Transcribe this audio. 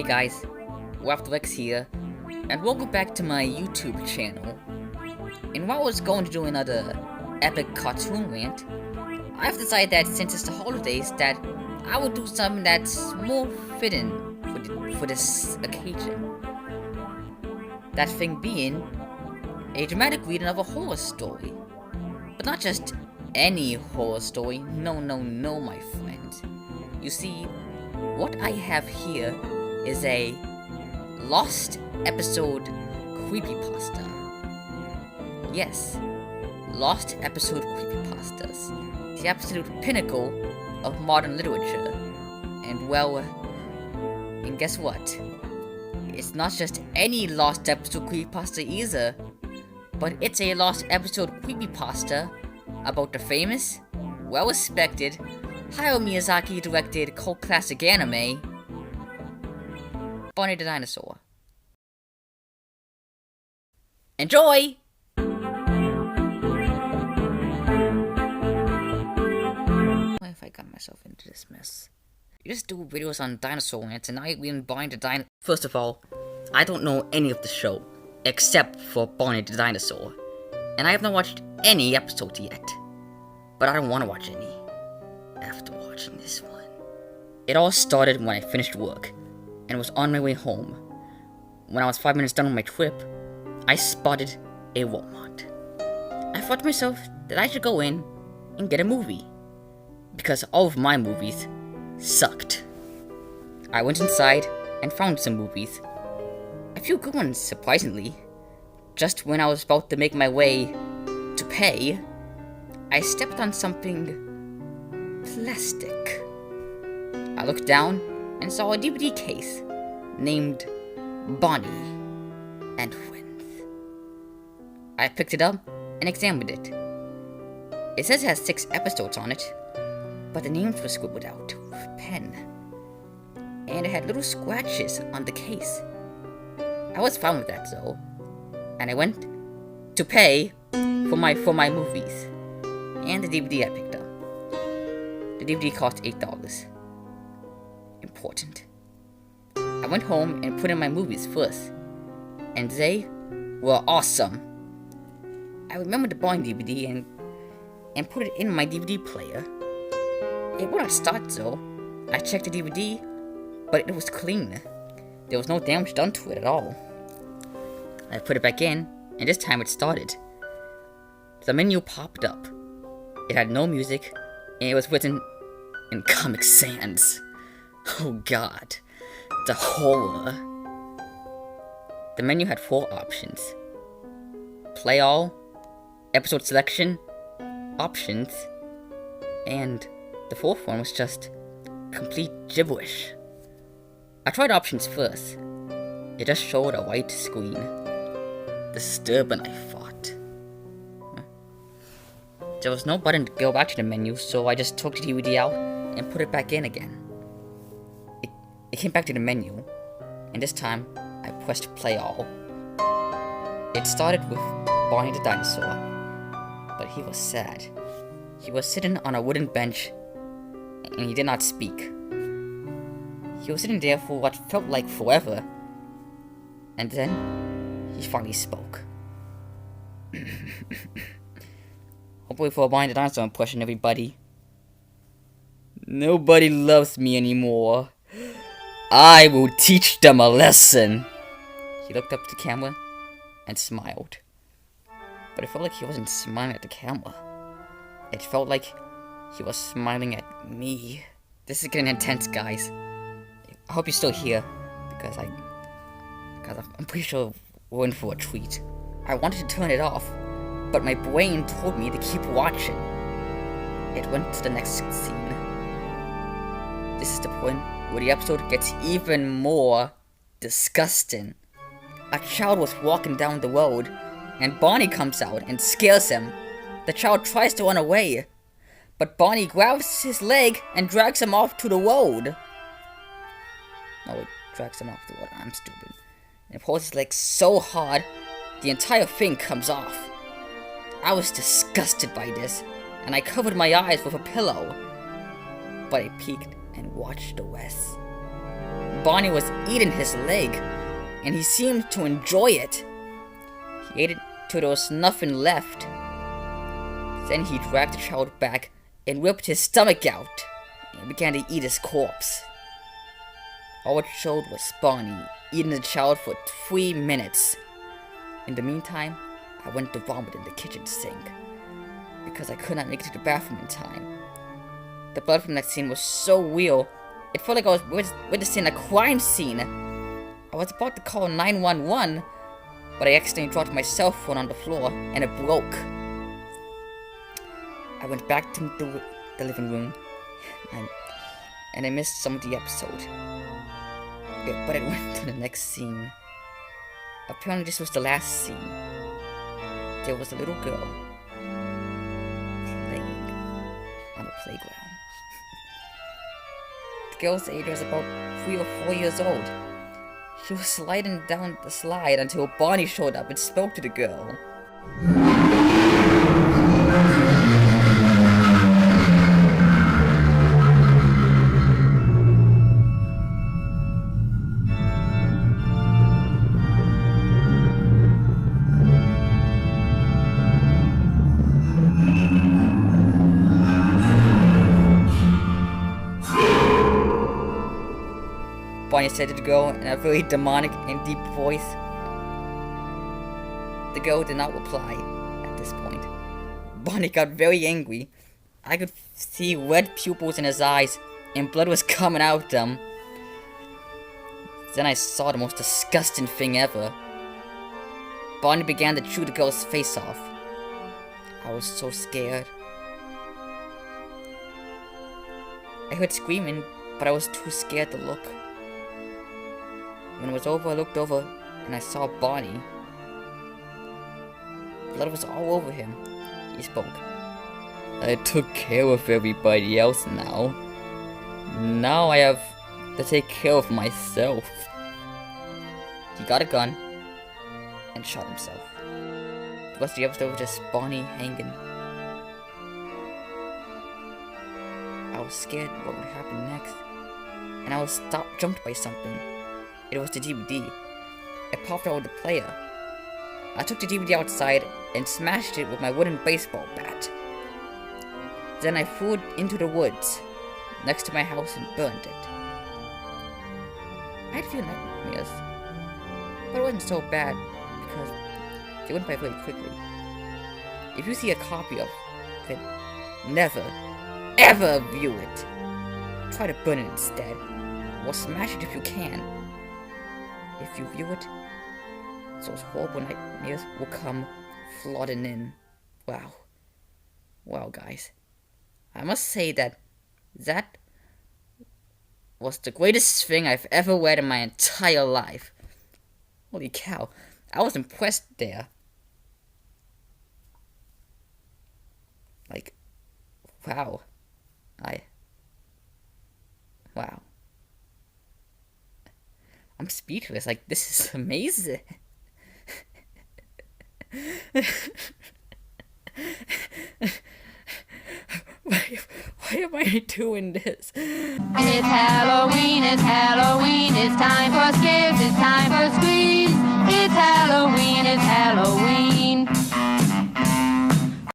guys, Lex here, and welcome back to my YouTube channel. And while I was going to do another epic cartoon rant, I've decided that since it's the holidays that I will do something that's more fitting for this occasion. That thing being a dramatic reading of a horror story. But not just any horror story, no my friends. You see, what I have here is a lost episode creepypasta. Yes, lost episode creepypastas. The absolute pinnacle of modern literature. And guess what? It's not just any lost episode creepypasta either, but it's a lost episode creepypasta about the famous, well-respected, Hayao Miyazaki directed cult classic anime, Barney the Dinosaur. Enjoy! What if I got myself into this mess? You just do videos on dinosaur rants and I even Barney the Dinosaur. First of all, I don't know any of the show, except for Barney the Dinosaur. And I have not watched any episodes yet. But I don't want to watch any after watching this one. It all started when I finished work and was on my way home. When I was 5 minutes done with my trip, I spotted a Walmart. I thought to myself that I should go in and get a movie, because all of my movies sucked. I went inside and found some movies. A few good ones, surprisingly. Just when I was about to make my way to pay, I stepped on something plastic. I looked down and saw a DVD case named Barney and Friends. I picked it up and examined it. It says it has 6 episodes on it, but the names were scribbled out with a pen, and it had little scratches on the case. I was fine with that though, and I went to pay for my movies and the DVD I picked up. The DVD cost $8. Important. I went home and put in my movies first, and they were awesome. I remembered to buy DVD and put it in my DVD player. It would not start though. I checked the DVD, but it was clean. There was no damage done to it at all. I put it back in, and this time it started. The menu popped up. It had no music, and it was written in Comic Sans. Oh god, the horror. The menu had 4 options. Play all, episode selection, options, and the 4th one was just complete gibberish. I tried options first. It just showed a white screen. Disturbing, I thought. There was no button to go back to the menu, so I just took the DVD out and put it back in again. It came back to the menu, and this time I pressed play all. It started with Barney the Dinosaur, but he was sad. He was sitting on a wooden bench, and he did not speak. He was sitting there for what felt like forever, and then he finally spoke. Hopefully for a Barney the Dinosaur impression, everybody. Nobody loves me anymore. I will teach them a lesson. He looked up to the camera and smiled. But it felt like he wasn't smiling at the camera. It felt like he was smiling at me. This is getting intense, guys. I hope you're still here, because I'm pretty sure we're in for a treat. I wanted to turn it off, but my brain told me to keep watching. It went to the next scene. This is the point where the episode gets even more disgusting. A child was walking down the road, and Barney comes out and scares him. The child tries to run away, but Barney grabs his leg and drags him off to the road. No, it drags him off the road. I'm stupid. And pulls his leg so hard, the entire thing comes off. I was disgusted by this, and I covered my eyes with a pillow. But I peeked and watched the rest. Barney was eating his leg, and he seemed to enjoy it. He ate it till there was nothing left. Then he dragged the child back and ripped his stomach out and began to eat his corpse. All it showed was Barney eating the child for 3 minutes. In the meantime, I went to vomit in the kitchen sink because I could not make it to the bathroom in time. The blood from that scene was so real, it felt like I was witnessing a crime scene. I was about to call 911, but I accidentally dropped my cell phone on the floor and it broke. I went back to the living room and I missed some of the episode. But I went to the next scene. Apparently this was the last scene. There was a little girl playing on a playground. The girl's age was about 3 or 4 years old. She was sliding down the slide until Barney showed up and spoke to the girl. Barney said to the girl in a very demonic and deep voice. The girl did not reply at this point. Barney got very angry. I could see red pupils in his eyes and blood was coming out of them. Then I saw the most disgusting thing ever. Barney began to chew the girl's face off. I was so scared. I heard screaming, but I was too scared to look. When it was over, I looked over and I saw Barney. Blood was all over him. He spoke. I took care of everybody else now. Now I have to take care of myself. He got a gun and shot himself. The rest of the episode was just Barney hanging. I was scared what would happen next. And I was jumped by something. It was the DVD. It popped out of the player. I took the DVD outside and smashed it with my wooden baseball bat. Then I threw it into the woods next to my house and burned it. I had a few nightmares, but it wasn't so bad because they went by very quickly. If you see a copy of it, never, ever view it. Try to burn it instead, or smash it if you can. If you view it, those horrible nightmares will come flooding in. Wow. Wow, guys. I must say that was the greatest thing I've ever read in my entire life. Holy cow. I was impressed there. Like, wow. Wow. I'm speechless. Like, this is amazing. Why am I doing this? It's Halloween, it's Halloween.